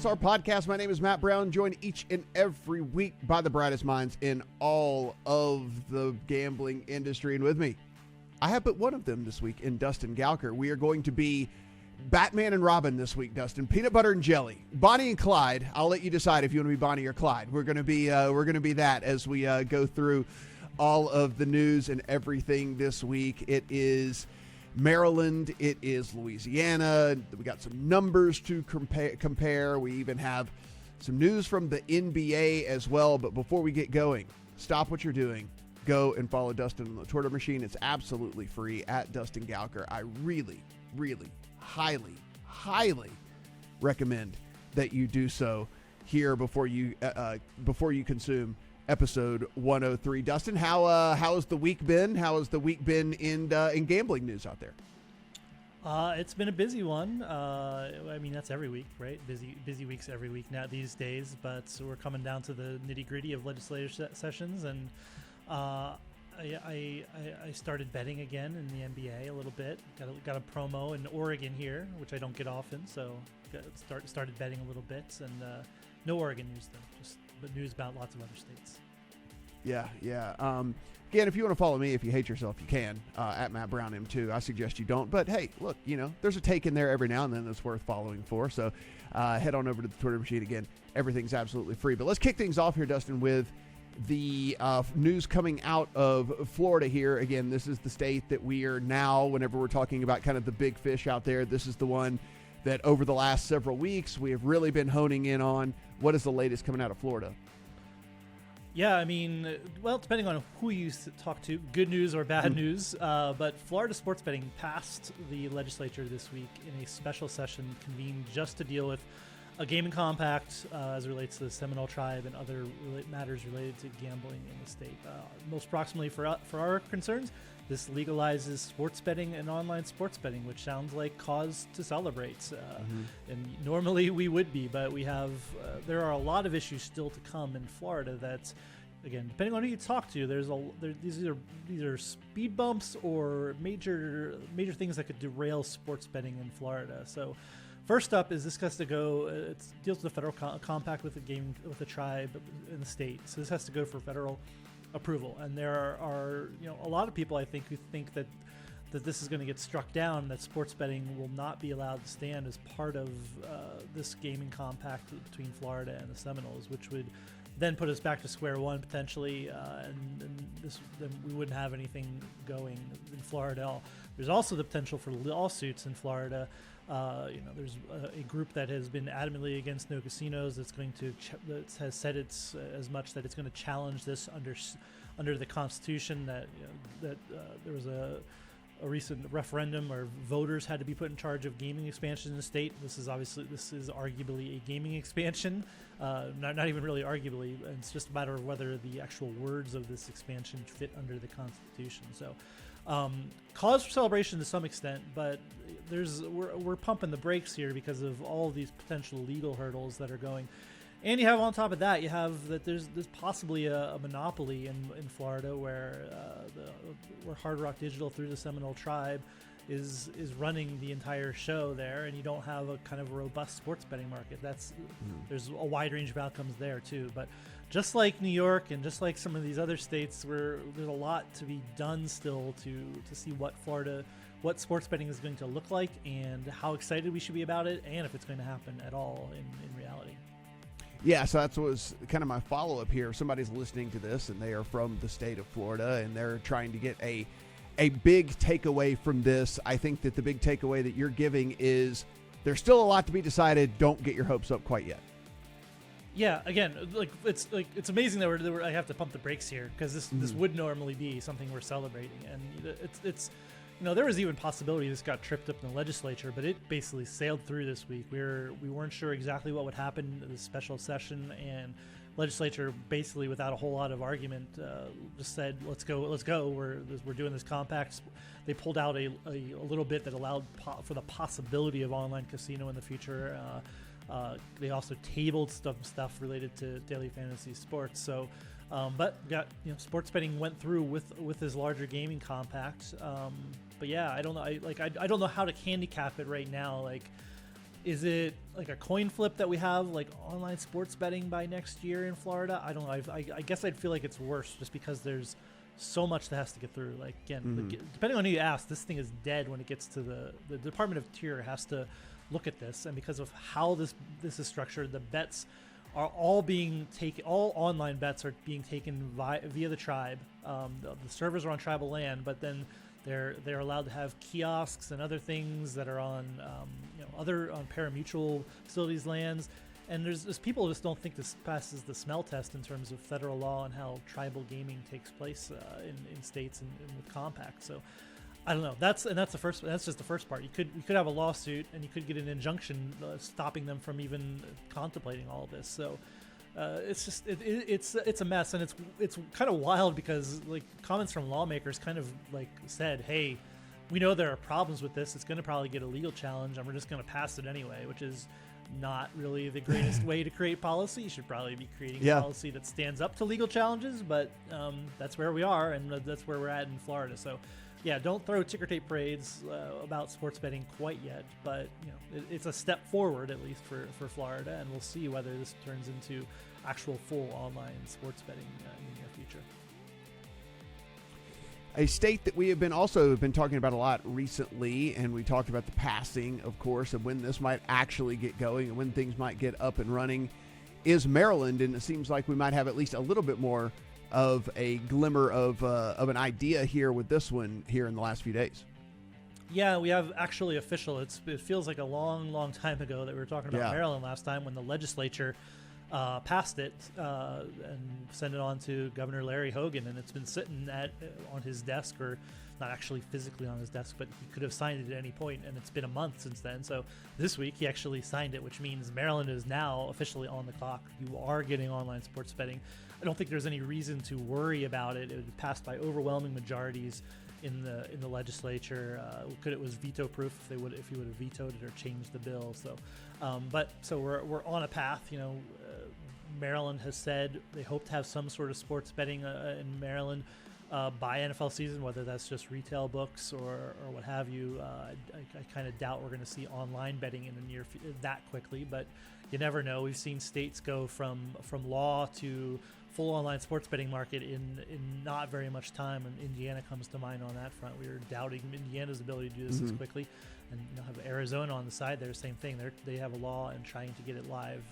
LSR Podcast. My name is Matt Brown, joined each and every week by the brightest minds in all of the gambling industry. And with me, I have but one of them this week in Dustin Gouker. We are going to be Batman and Robin this week, Dustin. Peanut butter and jelly. Bonnie and Clyde. I'll let you decide if you want to be Bonnie or Clyde. We're going to be that as we go through all of the news and everything this week. It is Maryland, it is Louisiana. We got some numbers to compare. We even have some news from the NBA as well. But before we get going, stop what you're doing. Go and follow Dustin on the Twitter machine. It's absolutely free at Dustin Gouker. I really, really, highly recommend that you do so here before you consume episode 103. Dustin, how has the week been? How has the week been in gambling news out there? It's been a busy one. I mean, that's every week, right? Busy weeks every week now these days. But we're coming down to the nitty gritty of legislative sessions, and I started betting again in the NBA a little bit. Got a promo in Oregon here, which I don't get often, so started betting a little bit. And no Oregon news though, just but news about lots of other states. Yeah. Again, if you want to follow me, if you hate yourself, you can at Matt Brown M2. I suggest you don't, but hey, look, there's a take in there every now and then that's worth following for. So head on over to the Twitter machine again. Everything's absolutely free. But let's kick things off here, Dustin, with the news coming out of Florida here. Again, this is the state that we are now, whenever we're talking about kind of the big fish out there, this is the one that over the last several weeks we have really been honing in on. What is the latest coming out of Florida? Yeah, I mean, well, depending on who you talk to, good news or bad news, but Florida sports betting passed the legislature this week in a special session convened just to deal with a gaming compact as it relates to the Seminole tribe and other matters related to gambling in the state. Most proximally for our concerns, this legalizes sports betting and online sports betting, which sounds like cause to celebrate. And normally we would be, but we have there are a lot of issues still to come in Florida. That, again, depending on who you talk to, these are speed bumps or major things that could derail sports betting in Florida. So, first up is this has to go. It deals with the federal compact with the tribe in the state. So this has to go for federal approval. And there are a lot of people, I think, who think that this is going to get struck down. That sports betting will not be allowed to stand as part of this gaming compact between Florida and the Seminoles, which would then put us back to square one potentially, then we wouldn't have anything going in Florida at all. There's also the potential for lawsuits in Florida. There's a group that has been adamantly against no casinos that has said it's as much that it's going to challenge this under the Constitution. That there was a recent referendum where voters had to be put in charge of gaming expansion in the state. This is arguably a gaming expansion, not even really arguably. It's just a matter of whether the actual words of this expansion fit under the Constitution. So. Cause for celebration to some extent, but we're pumping the brakes here because of all of these potential legal hurdles that are going. And you have on top of that, you have that there's possibly a monopoly in Florida where Hard Rock Digital through the Seminole tribe is running the entire show there, and you don't have a kind of robust sports betting market. There's a wide range of outcomes there too, but. Just like New York and just like some of these other states, where there's a lot to be done still to see what sports betting is going to look like and how excited we should be about it, and if it's going to happen at all in reality. Yeah, so that was kind of my follow-up here. If somebody's listening to this and they are from the state of Florida and they're trying to get a big takeaway from this, I think that the big takeaway that you're giving is there's still a lot to be decided. Don't get your hopes up quite yet. Yeah, again, it's amazing that I have to pump the brakes here because this would normally be something we're celebrating, and it's there was even possibility this got tripped up in the legislature, but it basically sailed through this week. We weren't sure exactly what would happen in this special session, and legislature basically without a whole lot of argument just said let's go. We're doing this compact. They pulled out a little bit that allowed for the possibility of online casino in the future. They also tabled stuff related to daily fantasy sports. So, but sports betting went through with this larger gaming compact. But yeah, I don't know. I don't know how to handicap it right now. Like, Is it like a coin flip that we have like online sports betting by next year in Florida? I don't know. I guess I'd feel like it's worse just because there's so much that has to get through. Like, again, depending on who you ask, this thing is dead when it gets to the Department of Interior has to look at this. And because of how this is structured, the bets are all being taken, all online bets are being taken via the tribe. The servers are on tribal land, but then they're allowed to have kiosks and other things that are on other on pari-mutuel facilities lands. And there's people who just don't think this passes the smell test in terms of federal law and how tribal gaming takes place in states and with compact. So I don't know. That's just the first part. You could have a lawsuit and you could get an injunction stopping them from even contemplating all of this. So it's a mess, and it's kind of wild because like comments from lawmakers kind of like said, hey, we know there are problems with this. It's going to probably get a legal challenge, and we're just going to pass it anyway, which is not really the greatest way to create policy. You should probably be creating policy that stands up to legal challenges, but that's where we are, and that's where we're at in Florida. So yeah, don't throw ticker tape parades about sports betting quite yet, but it's a step forward at least for Florida, and we'll see whether this turns into actual full online sports betting in the near future. A state that we have also been talking about a lot recently, and we talked about the passing, of course, of when this might actually get going and when things might get up and running, is Maryland, and it seems like we might have at least a little bit more of a glimmer of an idea here with this one here in the last few days. Yeah, we have actually official. It feels like a long time ago that we were talking about Maryland last time when the legislature passed it and sent it on to Governor Larry Hogan, and it's been sitting on his desk, or not actually physically on his desk, but he could have signed it at any point, and it's been a month since then. So this week he actually signed it, which means Maryland is now officially on the clock. You are getting online sports betting. I don't think there's any reason to worry about it. It was passed by overwhelming majorities in the legislature. It was veto proof if he would have vetoed it or changed the bill. So, so we're on a path. Maryland has said they hope to have some sort of sports betting in Maryland by NFL season, whether that's just retail books or what have you. I kind of doubt we're going to see online betting in the near that quickly, but you never know. We've seen states go from law to full online sports betting market in not very much time, and Indiana comes to mind on that front. We were doubting Indiana's ability to do this as quickly, and have Arizona on the side there, same thing. They have a law and trying to get it live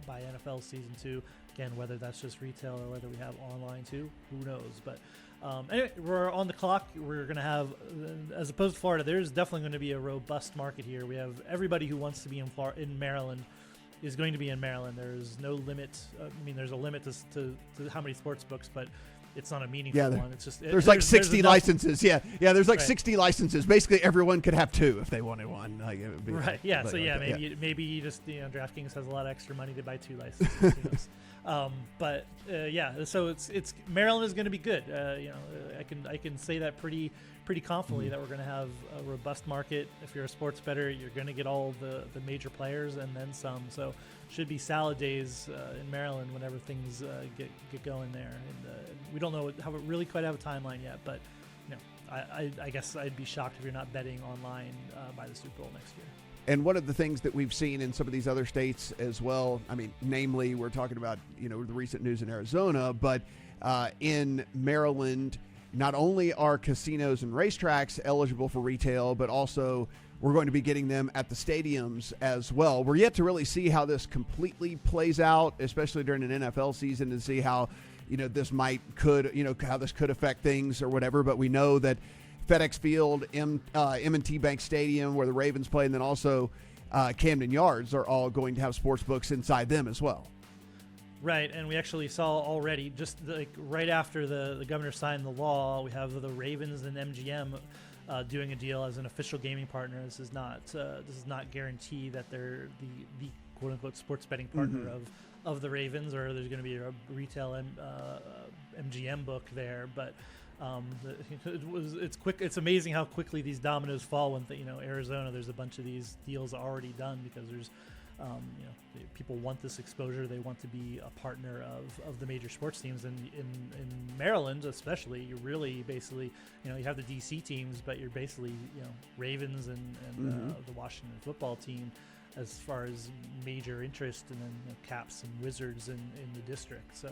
by NFL season 2. Again, whether that's just retail or whether we have online too, who knows? But anyway, we're on the clock. We're going to have, as opposed to Florida, there's definitely going to be a robust market here. We have everybody who wants to be in Maryland is going to be in Maryland. There's no limit. There's a limit to how many sports books, but it's not a meaningful one. It's just there's like 60 licenses. There's like 60 licenses. Basically, everyone could have 2 if they wanted one. Like, it would be right. Yeah. So maybe you just DraftKings has a lot of extra money to buy 2 licenses. So it's Maryland is going to be good. I can say that pretty confidently that we're going to have a robust market. If you're a sports bettor, you're going to get all the major players and then some. So should be salad days in Maryland whenever things get going there. And we don't know how it really quite have a timeline yet, but I guess I'd be shocked if you're not betting online by the Super Bowl next year. And one of the things that we've seen in some of these other states as well, namely we're talking about, the recent news in Arizona, but in Maryland, not only are casinos and racetracks eligible for retail, but also we're going to be getting them at the stadiums as well. We're yet to really see how this completely plays out, especially during an NFL season, to see how, how this could affect things or whatever. But we know that FedEx Field, M&T Bank Stadium, where the Ravens play, and then also Camden Yards are all going to have sports books inside them as well. Right, and we actually saw already, just like right after the governor signed the law, we have the Ravens and MGM doing a deal as an official gaming partner. This is not guarantee that they're the quote unquote sports betting partner of the Ravens, or there's going to be a retail MGM book there. But it's quick. It's amazing how quickly these dominoes fall when Arizona. There's a bunch of these deals already done because there's. People want this exposure. They want to be a partner of the major sports teams. And in Maryland, especially, you're really basically, you have the DC teams, but you're basically, Ravens and the Washington football team. as far as major interest, and then Caps and Wizards in the district. So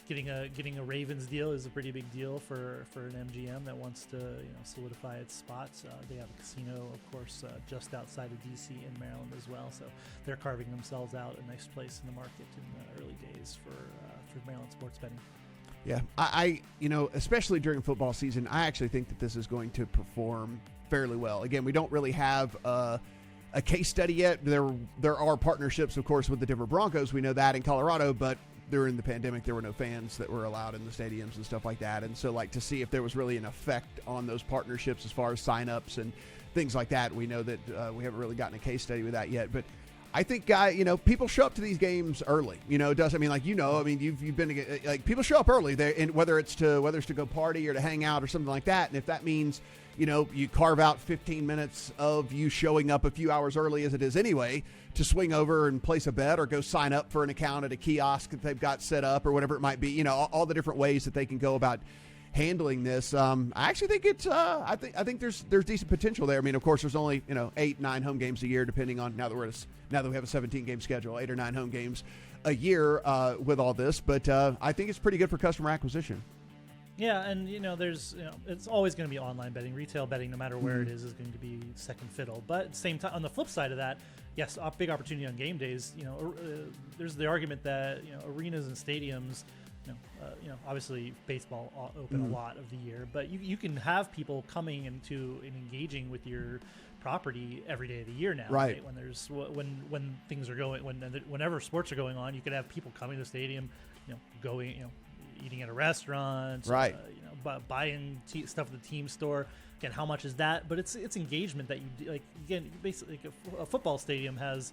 getting a Ravens deal is a pretty big deal for an MGM that wants to solidify its spots. They have a casino, of course, just outside of DC in Maryland as well. So they're carving themselves out a nice place in the market in the early days for Maryland sports betting. Yeah, I especially during football season, I actually think that this is going to perform fairly well. Again, we don't really have a case study yet. There are partnerships, of course, with the Denver Broncos. We know that in Colorado, but during the pandemic, there were no fans that were allowed in the stadiums and stuff like that. And so, to see if there was really an effect on those partnerships as far as signups and things like that. We know that we haven't really gotten a case study with that yet, but I think, people show up to these games early. You've been to, people show up early there, and whether it's to go party or to hang out or something like that. And if that means, you carve out 15 minutes of you showing up a few hours early, as it is anyway, to swing over and place a bet or go sign up for an account at a kiosk that they've got set up or whatever it might be. All the different ways that they can go about handling this. I actually think it's I think there's decent potential there. I mean, of course, there's only 8-9 home games a year, depending on now that we have a 17 game schedule, 8 or 9 home games a year with all this. But I think it's pretty good for customer acquisition. Yeah, and there's it's always going to be online betting, retail betting, no matter where it is going to be second fiddle. But at the same time, on the flip side of that, yes, a big opportunity on game days. There's the argument that arenas and stadiums. Obviously baseball open a lot of the year, but you can have people coming into and engaging with your property every day of the year now. Right. When things are going, whenever sports are going on, you could have people coming to the stadium, going, eating at a restaurant, right? Buying stuff at the team store. Again, how much is that? But it's engagement that you do. Like, again, basically, a football stadium has.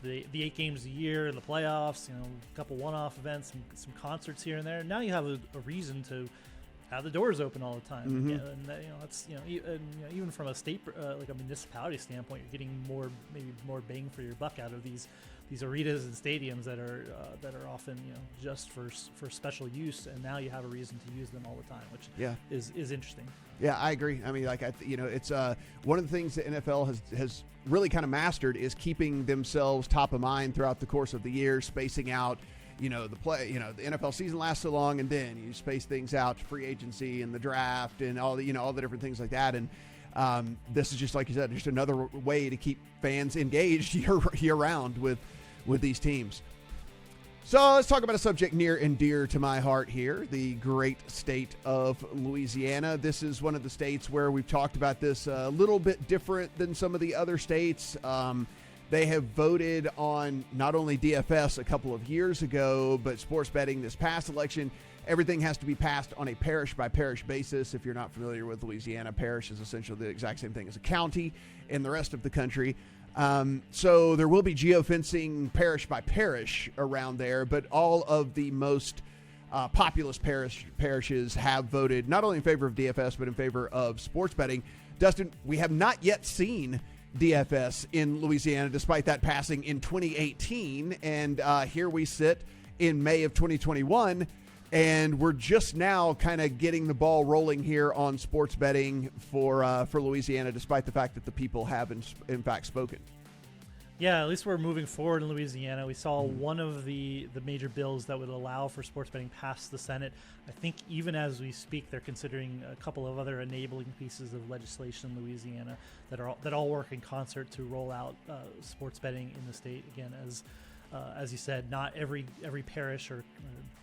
The 8 games a year, the playoffs, a couple one-off events, and some concerts here and there. Now you have a reason to have the doors open all the time. Mm-hmm. And that's even from a state like a municipality standpoint, you're getting maybe more bang for your buck out of these arenas and stadiums that are often just for special use, and now you have a reason to use them all the time, which is interesting. Yeah, I agree. I mean, it's one of the things the NFL has really kind of mastered is keeping themselves top of mind throughout the course of the year, spacing out. The NFL season lasts so long, and then you space things out to free agency and the draft and all the different things like that. And this is just, like you said, just another way to keep fans engaged year round with these teams. So let's talk about a subject near and dear to my heart here, the great state of Louisiana. This is one of the states where we've talked about this a little bit different than some of the other states. They have voted on not only DFS a couple of years ago, but sports betting this past election. Everything has to be passed on a parish-by-parish basis. If you're not familiar with Louisiana, parish is essentially the exact same thing as a county in the rest of the country. So there will be geofencing parish by parish around there, but all of the most populous parishes have voted not only in favor of DFS, but in favor of sports betting. Dustin, we have not yet seen DFS in Louisiana, despite that passing in 2018. And here we sit in May of 2021, and we're just now kind of getting the ball rolling here on sports betting for Louisiana, despite the fact that the people have in fact spoken. Yeah, at least we're moving forward in Louisiana. We saw one of the major bills that would allow for sports betting pass the Senate. I think even as we speak, they're considering a couple of other enabling pieces of legislation in Louisiana that all work in concert to roll out sports betting in the state. Again, as you said, not every parish or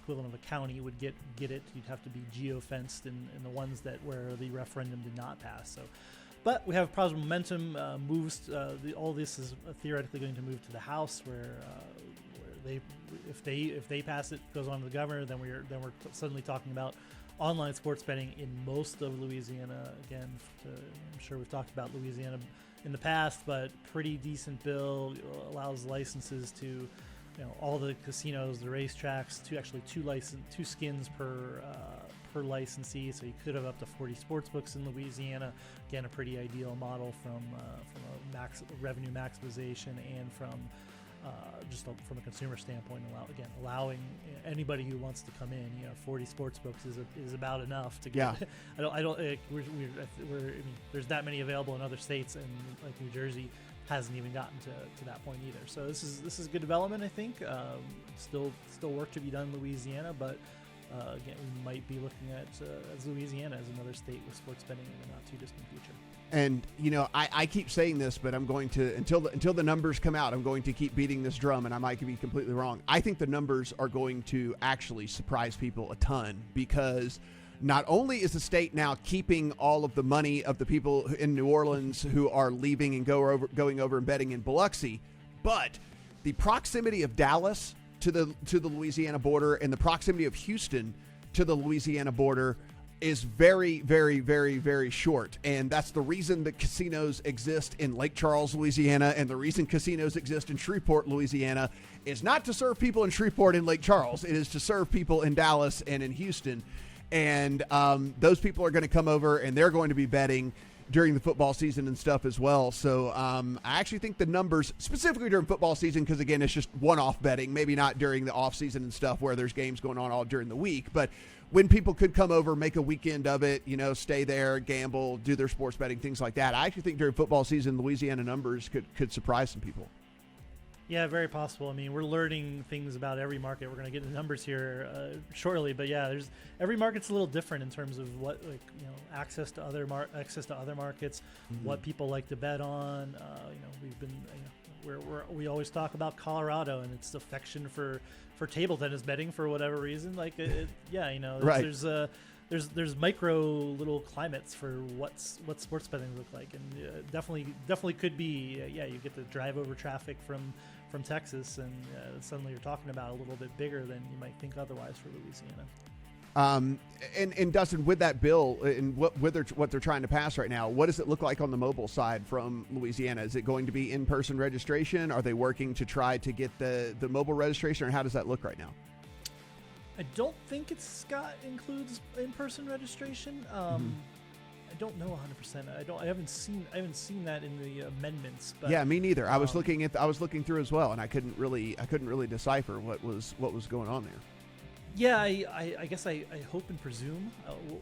equivalent of a county would get it. You'd have to be geofenced in the ones where the referendum did not pass. So. But we have positive momentum. All this is theoretically going to move to the House, where if they pass it, goes on to the governor. Then we're suddenly talking about online sports betting in most of Louisiana. Again, I'm sure we've talked about Louisiana in the past, but pretty decent bill. Allows licenses to all the casinos, the racetracks, two skins per licensee, so you could have up to 40 sportsbooks in Louisiana. Again, a pretty ideal model from a revenue maximization and from a consumer standpoint. Allowing anybody who wants to come in, 40 sportsbooks is about enough to get. Yeah. There's that many available in other states, and like New Jersey, hasn't even gotten to that point either. So this is good development, I think. Still work to be done in Louisiana, but again, we might be looking at as Louisiana as another state with sports betting in the not too distant future. And I keep saying this, but I'm going to until the numbers come out, I'm going to keep beating this drum, and I might be completely wrong. I think the numbers are going to actually surprise people a ton, because not only is the state now keeping all of the money of the people in New Orleans who are leaving and going over and betting in Biloxi, but the proximity of Dallas to the Louisiana border and the proximity of Houston to the Louisiana border is very, very, very, very short. And that's the reason that casinos exist in Lake Charles, Louisiana, and the reason casinos exist in Shreveport, Louisiana, is not to serve people in Shreveport and Lake Charles. It is to serve people in Dallas and in Houston. And those people are going to come over, and they're going to be betting during the football season and stuff as well. So I actually think the numbers, specifically during football season, because again, it's just one-off betting, maybe not during the off season and stuff where there's games going on all during the week, but when people could come over, make a weekend of it, stay there, gamble, do their sports betting, things like that. I actually think during football season, Louisiana numbers could surprise some people. Yeah, very possible. I mean, we're learning things about every market. We're going to get the numbers here shortly, but yeah, every market's a little different in terms of what, access to other markets, mm-hmm. what people like to bet on. We've been, we always talk about Colorado and its affection for table tennis betting for whatever reason. Right. There's micro little climates for what sports betting look like, and definitely could be. You get to drive over traffic from Texas, and suddenly you're talking about a little bit bigger than you might think otherwise for Louisiana. And Dustin, with that bill and what they're trying to pass right now, what does it look like on the mobile side from Louisiana? Is it going to be in-person registration? Are they working to try to get the mobile registration, or how does that look right now? I don't think includes in-person registration. I don't know 100%. I haven't seen that in the amendments. But, yeah, me neither. I was looking through as well, and I couldn't really decipher what was going on there. Yeah, I guess I hope and presume.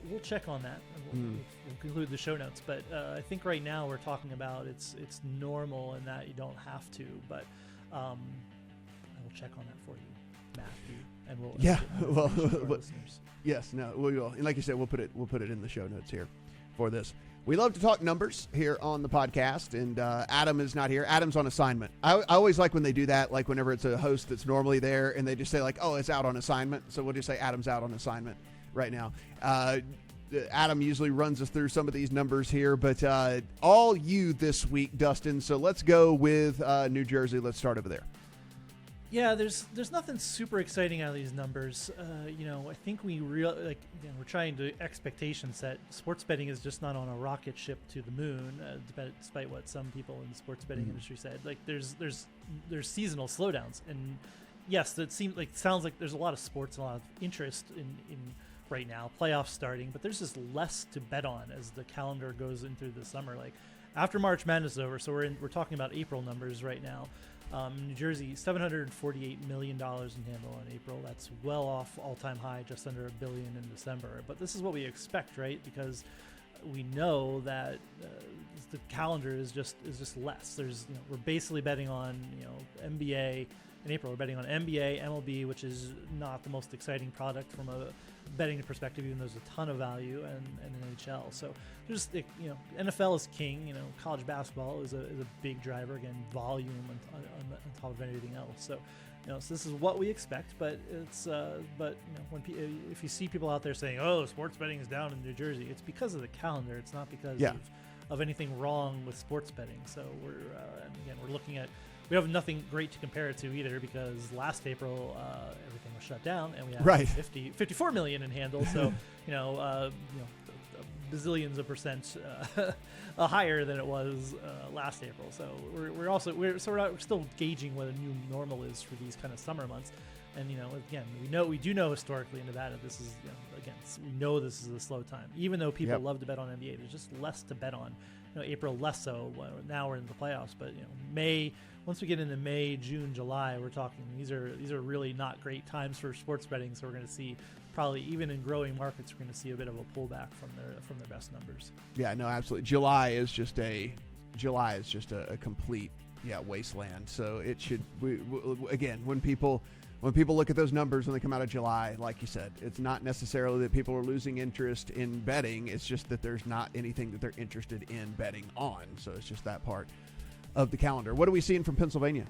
We'll check on that. We'll conclude the show notes. But I think right now we're talking about it's normal and that you don't have to. But I will check on that for you, Matthew. And we'll yes, no, we will. And like you said, we'll put it in the show notes here for this. We love to talk numbers here on the podcast, and Adam is not here. Adam's on assignment. I always like when they do that, like whenever it's a host that's normally there, and they just say like, "Oh, it's out on assignment." So we'll just say Adam's out on assignment right now. Adam usually runs us through some of these numbers here, but all you this week, Dustin. So let's go with New Jersey. Let's start over there. Yeah, there's nothing super exciting out of these numbers. I think we're trying to expectation set. Sports betting is just not on a rocket ship to the moon, despite what some people in the sports betting industry said. Like there's seasonal slowdowns, and yes, sounds like there's a lot of sports and a lot of interest in right now. Playoffs starting, but there's just less to bet on as the calendar goes into the summer. Like after March Madness is over, so we're talking about April numbers right now. New Jersey, $748 million in handle in April. That's well off all-time high, just under $1 billion in December. But this is what we expect, right? Because we know that the calendar is just less. We're basically betting on NBA in April. We're betting on NBA, MLB, which is not the most exciting product from a betting perspective, even though there's a ton of value, and NHL. So just NFL is king. College basketball is a big driver. Again, volume on top of anything else. So so this is what we expect. But it's if you see people out there saying, "Oh, sports betting is down in New Jersey," it's because of the calendar. It's not because of anything wrong with sports betting. So we're looking at. We have nothing great to compare it to either, because last April everything was shut down and we had 54 million in handle. So bazillions of percent higher than it was last April. So we're still gauging what a new normal is for these kind of summer months. And again, we do know historically in Nevada this is we know this is a slow time. Even though people love to bet on NBA, there's just less to bet on. April less so. Now we're in the playoffs, but May. Once we get into May, June, July, we're talking. These are really not great times for sports betting. So we're going to see probably even in growing markets, we're going to see a bit of a pullback from their best numbers. Yeah, no, absolutely. July is just a July is just a complete wasteland. So it should again, when people look at those numbers when they come out of July, like you said, it's not necessarily that people are losing interest in betting. It's just that there's not anything that they're interested in betting on. So it's just that part of the calendar. What are we seeing from Pennsylvania?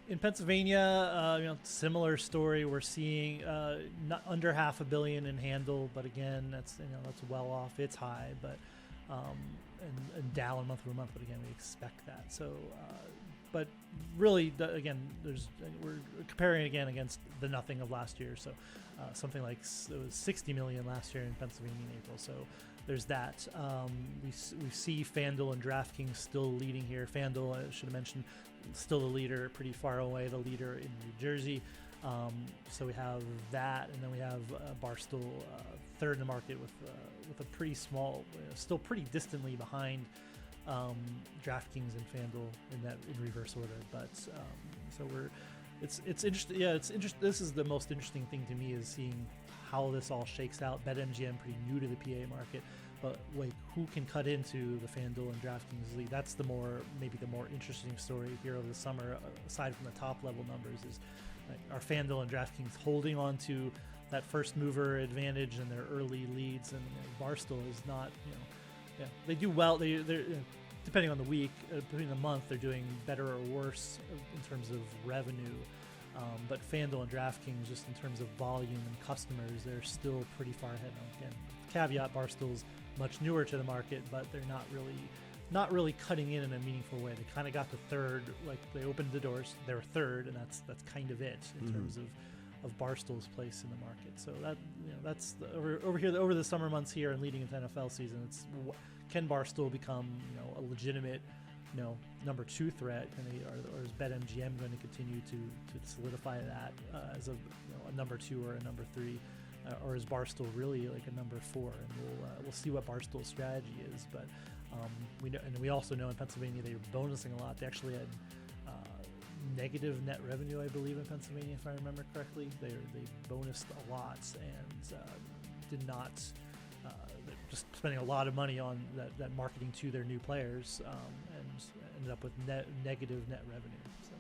In Pennsylvania, similar story. We're seeing not under $500 million in handle, but again, that's well off. It's high, but and down month over month. But again, we expect that. So, but really, again, we're comparing again against the nothing of last year. So, something like it was $60 million last year in Pennsylvania in April. So there's that. We see FanDuel and DraftKings still leading here. FanDuel, I should have mentioned, still the leader, pretty far away, the leader in New Jersey. So we have that, and then we have Barstool third in the market with a pretty small, still pretty distantly behind DraftKings and FanDuel in reverse order. But so it's interesting. Yeah, it's interesting. This is the most interesting thing to me, is seeing how this all shakes out. BetMGM pretty new to the PA market, but like who can cut into the FanDuel and DraftKings league? That's maybe the more interesting story here over the summer, aside from the top level numbers, is like, are FanDuel and DraftKings holding on to that first mover advantage and their early leads? And Barstool is not. They do well. They're depending on the week, depending on the month, they're doing better or worse in terms of revenue. But FanDuel and DraftKings, just in terms of volume and customers, they're still pretty far ahead. Now, again, caveat, Barstool's much newer to the market, but they're not really cutting in a meaningful way. They kind of got to third, like they opened the doors, they were third, and that's kind of it in terms of Barstool's place in the market. So that's over here over the summer months here and leading into NFL season. It's can Barstool become a legitimate number 2 threat, or is BetMGM going to continue to solidify that as a number 2 or a number 3, or is Barstool really like a number 4? And we'll see what Barstool's strategy is. But we know, and we also know in Pennsylvania they were bonusing a lot. They actually had negative net revenue, I believe, in Pennsylvania, if I remember correctly. They bonused a lot and did not. Just spending a lot of money on that marketing to their new players, and ended up with negative net revenue. So.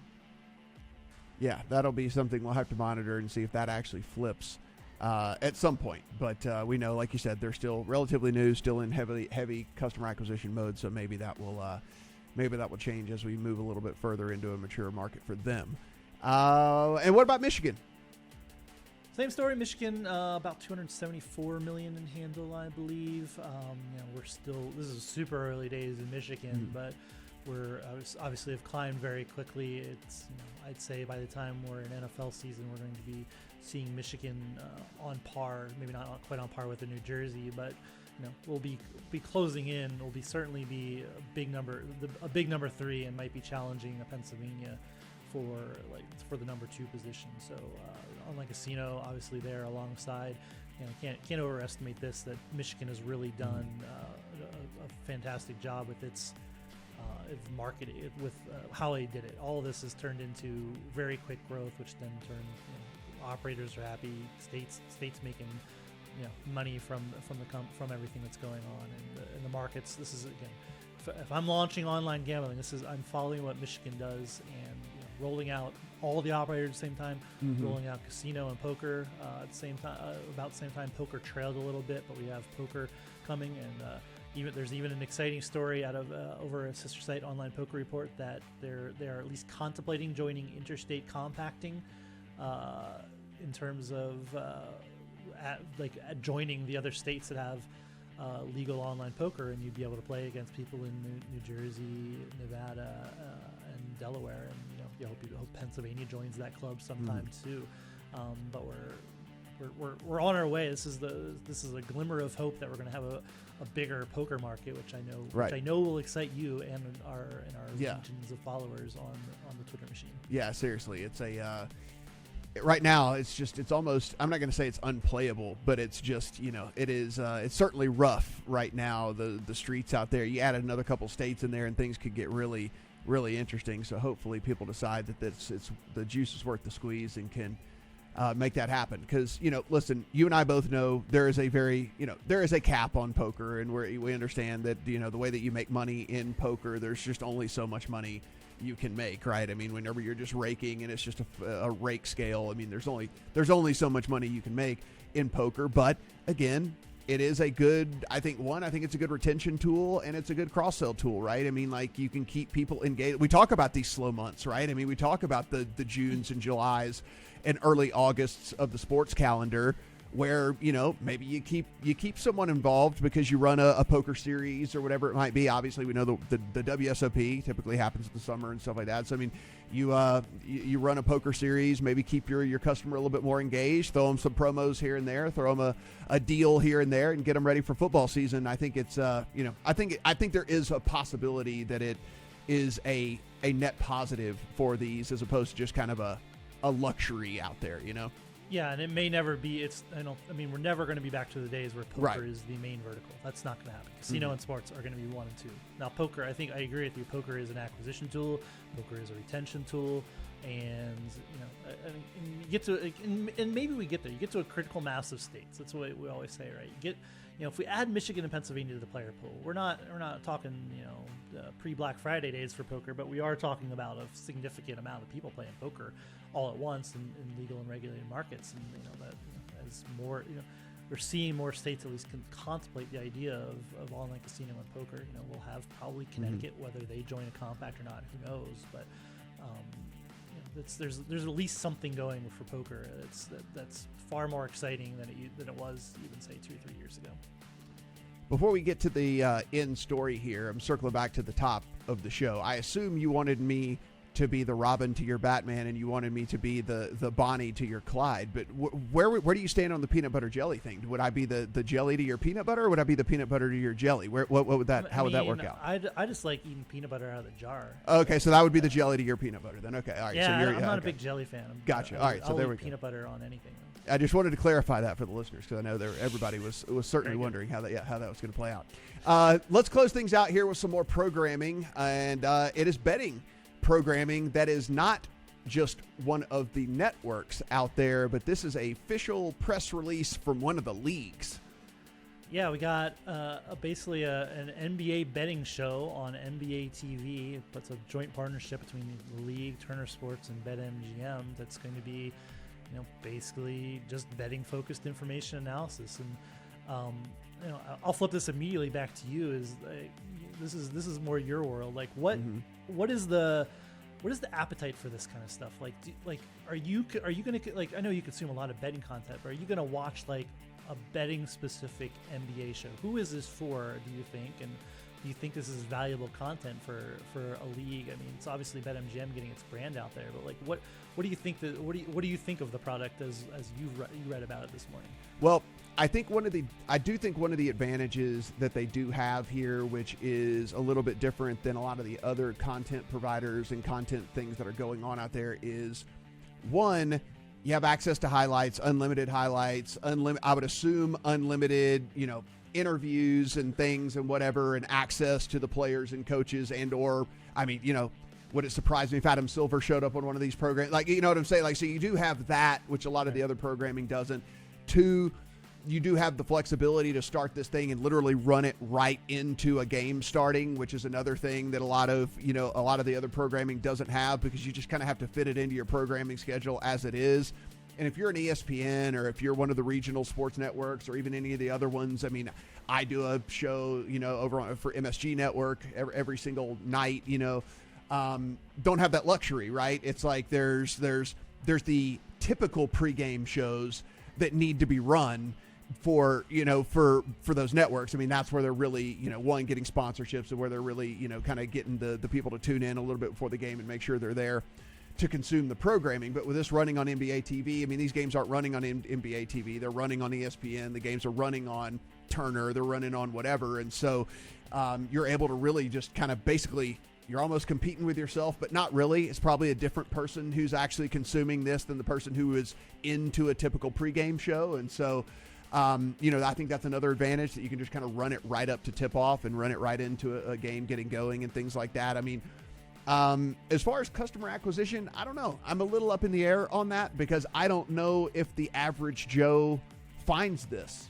Yeah, that'll be something we'll have to monitor and see if that actually flips at some point. But we know, like you said, they're still relatively new, still in heavy customer acquisition mode. So maybe that will change as we move a little bit further into a mature market for them. And what about Michigan? Same story. Michigan, about $274 million in handle, I believe. We're still. This is super early days in Michigan, but we're obviously have climbed very quickly. It's I'd say by the time we're in NFL season, we're going to be seeing Michigan on par, maybe not quite on par with the New Jersey, but we'll be closing in. Will be certainly be a big number 3, and might be challenging a Pennsylvania for the number 2 position. So unlike Casino, obviously they're alongside. Can't overestimate this, that Michigan has really done a fantastic job with its marketing, with how they did it. All of this has turned into very quick growth, which then turned operators are happy, states making money from everything that's going on in the markets. This is, again, if I'm launching online gambling, I'm following what Michigan does, and rolling out all the operators at the same time, rolling out casino and poker at the same time. About the same time, poker trailed a little bit, but we have poker coming, and there's even an exciting story out of over a sister site, Online Poker Report, that they're at least contemplating joining interstate compacting in terms of joining the other states that have legal online poker, and you'd be able to play against people in New Jersey, Nevada, and Delaware, and you hope Pennsylvania joins that club sometime too. But we're on our way. This is a glimmer of hope that we're going to have a bigger poker market, which I know will excite you and our legions of followers on the Twitter machine. Yeah, seriously, it's a. Right now, it's almost, I'm not going to say it's unplayable, but it's just, it is, it's certainly rough right now, the streets out there. You add another couple states in there and things could get really, really interesting. So hopefully people decide that it's the juice is worth the squeeze and can make that happen. Because, listen, you and I both know there is a cap on poker, and we understand that, the way that you make money in poker, there's just only so much money you can make, right? I mean, whenever you're just raking and it's just a rake scale, I mean, there's only so much money you can make in poker. But again, it is a good, I think it's a good retention tool, and it's a good cross-sell tool, right? I mean, like, you can keep people engaged. We talk about these slow months, right? I mean, we talk about the Junes and Julys and early Augusts of the sports calendar, where, maybe you keep someone involved because you run a poker series or whatever it might be. Obviously, we know the WSOP typically happens in the summer and stuff like that. So, I mean, you run a poker series, maybe keep your customer a little bit more engaged, throw them some promos here and there, throw them a deal here and there, and get them ready for football season. I think it's, I think there is a possibility that it is a net positive for these, as opposed to just kind of a luxury out there, Yeah, and it may never be. We're never going to be back to the days where poker is the main vertical. That's not going to happen. Casino and sports are going to be 1 and 2. Now, poker, I think I agree with you. Poker is an acquisition tool. Poker is a retention tool, and you get to, and maybe we get there. You get to a critical mass of states. That's what we always say, right? You get, if we add Michigan and Pennsylvania to the player pool, we're not talking pre-Black Friday days for poker, but we are talking about a significant amount of people playing poker all at once in legal and regulated markets, and as more, we're seeing more states at least can contemplate the idea of online casino and poker. We'll have probably Connecticut, whether they join a compact or not, who knows? But there's at least something going for poker. That's far more exciting than it was even say 2 or 3 years ago. Before we get to the end story here, I'm circling back to the top of the show. I assume you wanted me to be the Robin to your Batman, and you wanted me to be the Bonnie to your Clyde. But where do you stand on the peanut butter jelly thing? Would I be the jelly to your peanut butter, or would I be the peanut butter to your jelly? What would that? How would that work out? I just like eating peanut butter out of the jar. Okay, so that would be the jelly to your peanut butter then. Okay, all right. Yeah, so I'm not a big jelly fan. Gotcha. All right, so there we go. Peanut butter on anything. I just wanted to clarify that for the listeners, because I know everybody was certainly wondering how that was going to play out. Let's close things out here with some more programming, and it is betting programming that is not just one of the networks out there, but this is a official press release from one of the leagues. Yeah, we got basically an NBA betting show on NBA TV. It's a joint partnership between the league, Turner Sports, and BetMGM. That's going to be, basically just betting focused information analysis. And I'll flip this immediately back to you. This is more your world. Like, what is the appetite for this kind of stuff? Are you going to, like, I know you consume a lot of betting content, but are you going to watch like a betting specific NBA show? Who is this for, do you think? And do you think this is valuable content for a league? I mean, it's obviously BetMGM getting its brand out there, but like, what do you think what do you think of the product as you read about it this morning? Well, I do think one of the advantages that they do have here, which is a little bit different than a lot of the other content providers and content things that are going on out there, is one, you have access to highlights, unlimited highlights, I would assume unlimited, interviews and things and whatever, and access to the players and coaches, and or, I mean, would it surprise me if Adam Silver showed up on one of these programs? Like, you know what I'm saying? Like, so you do have that, which a lot of the other programming doesn't. Two, you do have the flexibility to start this thing and literally run it right into a game starting, which is another thing that a lot of the other programming doesn't have, because you just kind of have to fit it into your programming schedule as it is. And if you're an ESPN, or if you're one of the regional sports networks, or even any of the other ones, I mean, I do a show, over for MSG Network every single night, don't have that luxury, right? It's like there's the typical pregame shows that need to be run for those networks. I mean, that's where they're really, one, getting sponsorships, and where they're really, kind of getting the people to tune in a little bit before the game and make sure they're there to consume the programming. But with this running on NBA TV, I mean, these games aren't running on NBA TV. They're running on ESPN. The games are running on Turner. They're running on whatever. And so you're able to really just kind of basically, you're almost competing with yourself, but not really. It's probably a different person who's actually consuming this than the person who is into a typical pregame show. And so, I think that's another advantage, that you can just kind of run it right up to tip off and run it right into a game getting going and things like that. I mean, As far as customer acquisition, I don't know. I'm a little up in the air on that because I don't know if the average Joe finds this,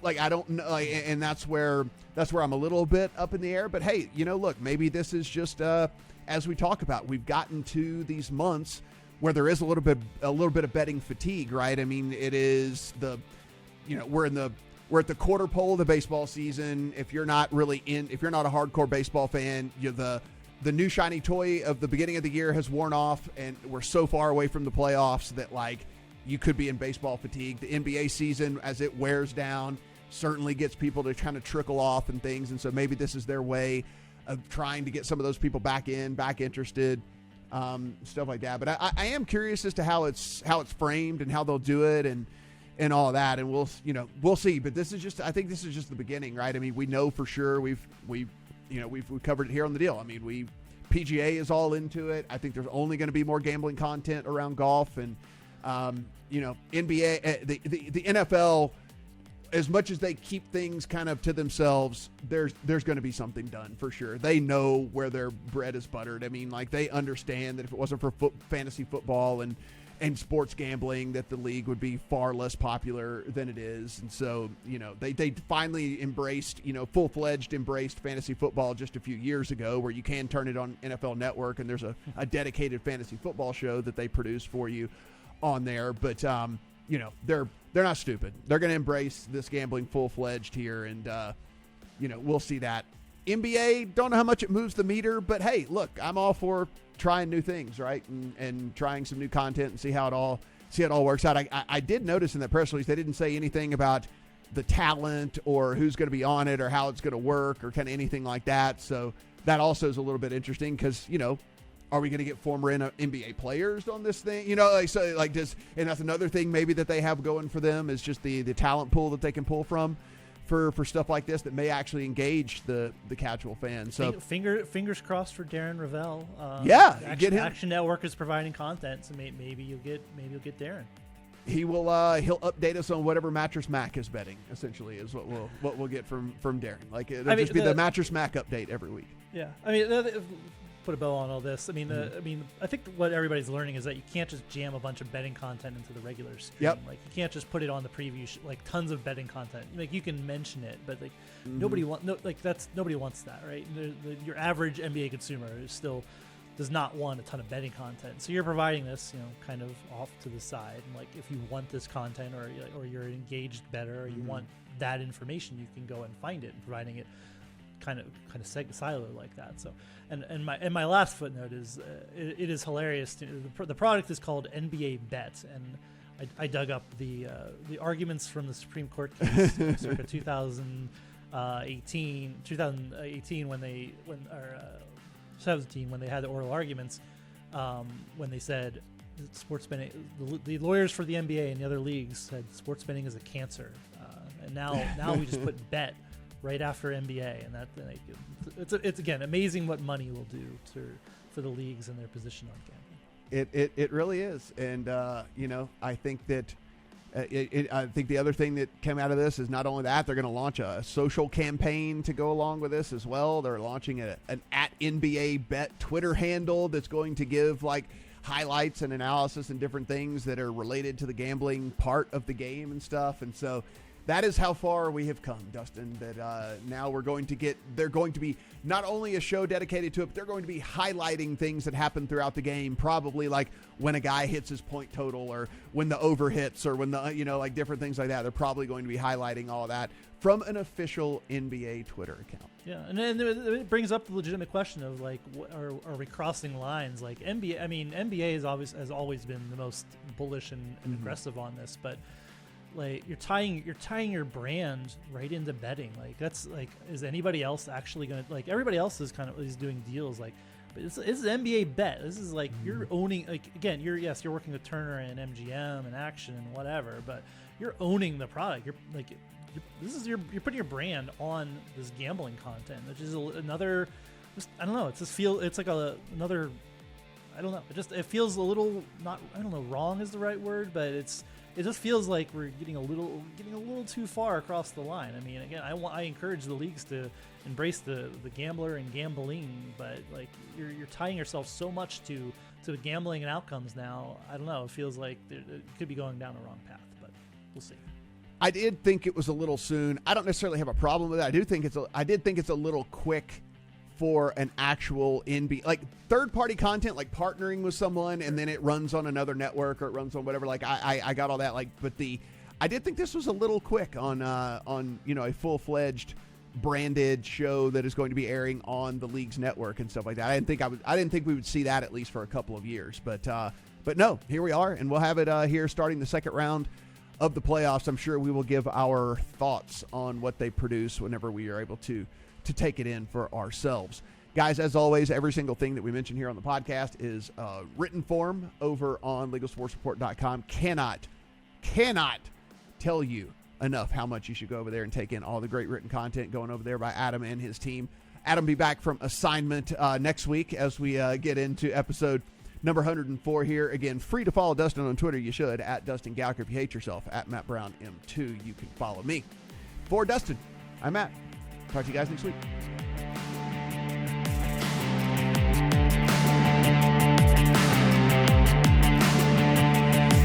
like I don't know. And that's where I'm a little bit up in the air, but hey, look, maybe this is just, as we talk about, we've gotten to these months where there is a little bit of betting fatigue, right? I mean, it is we're at the quarter pole of the baseball season. If you're not a hardcore baseball fan, the new shiny toy of the beginning of the year has worn off, and we're so far away from the playoffs that you could be in baseball fatigue. The NBA season, as it wears down, certainly gets people to kind of trickle off and things. And so maybe this is their way of trying to get some of those people back interested, stuff like that. But I am curious as to how it's framed and how they'll do it and all that. And we'll see. But I think this is just the beginning, right? I mean, we know for sure we've covered it here on the deal. I mean, PGA is all into it. I think there's only going to be more gambling content around golf, and NBA, the NFL, as much as they keep things kind of to themselves, there's going to be something done for sure. They know where their bread is buttered. I mean, they understand that if it wasn't for fantasy football and sports gambling, that the league would be far less popular than it is. And so, they finally embraced, full-fledged embraced fantasy football just a few years ago, where you can turn it on NFL Network, and there's a dedicated fantasy football show that they produce for you on there. But, they're not stupid. They're going to embrace this gambling full-fledged here, and, we'll see that. NBA, don't know how much it moves the meter, but hey, look, I'm all for trying new things, right? And trying some new content and see how it all works out. I did notice in that press release, they didn't say anything about the talent or who's going to be on it or how it's going to work or kind of anything like that. So that also is a little bit interesting because, are we going to get former NBA players on this thing? And that's another thing maybe that they have going for them is just the talent pool that they can pull from for stuff like this that may actually engage the casual fan. So fingers crossed for Darren Ravel. Get him. Action Network is providing content, so maybe you'll get Darren. He'll update us on whatever Mattress Mac is betting. Essentially, is what we'll get from Darren. It'll just be the Mattress Mac update every week. Yeah, I mean, put a bow on all this. I mean, I think what everybody's learning is that you can't just jam a bunch of betting content into the regular stream. Yep. You can't just put it on the preview, tons of betting content. You can mention it, but nobody wants that, right? Your average NBA consumer still does not want a ton of betting content. So you're providing this, kind of off to the side. And if you want this content or you're engaged better or you want that information, you can go and find it and providing it kind of siloed like that. So, and my last footnote is it is hilarious. The product is called NBA Bet, and I dug up the arguments from the Supreme Court case circa 2018 when they had the oral arguments, when they said sports betting, the lawyers for the NBA and the other leagues said sports betting is a cancer, and now we just put bet right after NBA, and it's again amazing what money will do for the leagues and their position on gambling. It really is, and I think that I think the other thing that came out of this is not only that, they're going to launch a social campaign to go along with this as well. They're launching an @NBA Bet Twitter handle that's going to give highlights and analysis and different things that are related to the gambling part of the game and stuff, and so. That is how far we have come, Dustin, that now they're going to be not only a show dedicated to it, but they're going to be highlighting things that happen throughout the game, probably when a guy hits his point total or when the over hits or when the, different things like that. They're probably going to be highlighting all of that from an official NBA Twitter account. Yeah, and then it brings up the legitimate question of are we crossing lines? NBA has always been the most bullish and aggressive on this, but you're tying your brand right into betting. Is anybody else actually going to everybody else is doing deals but this is NBA Bet. This is you're owning again. You're working with Turner and MGM and Action and whatever, but you're owning the product. You're putting your brand on this gambling content, which is another. I don't know. Another. I don't know. It feels a little not. I don't know. Wrong is the right word, but it's it just feels like we're getting a little too far across the line. I mean, again, I encourage the leagues to embrace the gambler and gambling, but like you're tying yourself so much to gambling and outcomes now. I don't know. It feels like it could be going down the wrong path, but we'll see. I did think it was a little soon. I don't necessarily have a problem with it. I did think it's a little quick for an actual NBA, like third-party content, like partnering with someone, and then it runs on another network or it runs on whatever. Like I got all that. Like, but I did think this was a little quick on a full-fledged branded show that is going to be airing on the league's network and stuff like that. I didn't think we would see that at least for a couple of years. But no, here we are, and we'll have it here starting the second round of the playoffs. I'm sure we will give our thoughts on what they produce whenever we are able to take it in for ourselves. Guys, as always, every single thing that we mention here on the podcast is written form over on legalsportsreport.com. Cannot tell you enough how much you should go over there and take in all the great written content going over there by Adam and his team. Adam will be back from assignment next week as we get into episode number 104 here. Again, free to follow Dustin on Twitter. You should, at Dustin Gouker. If you hate yourself, at Matt Brown M2. You can follow me. For Dustin, I'm Matt. Talk to you guys next week.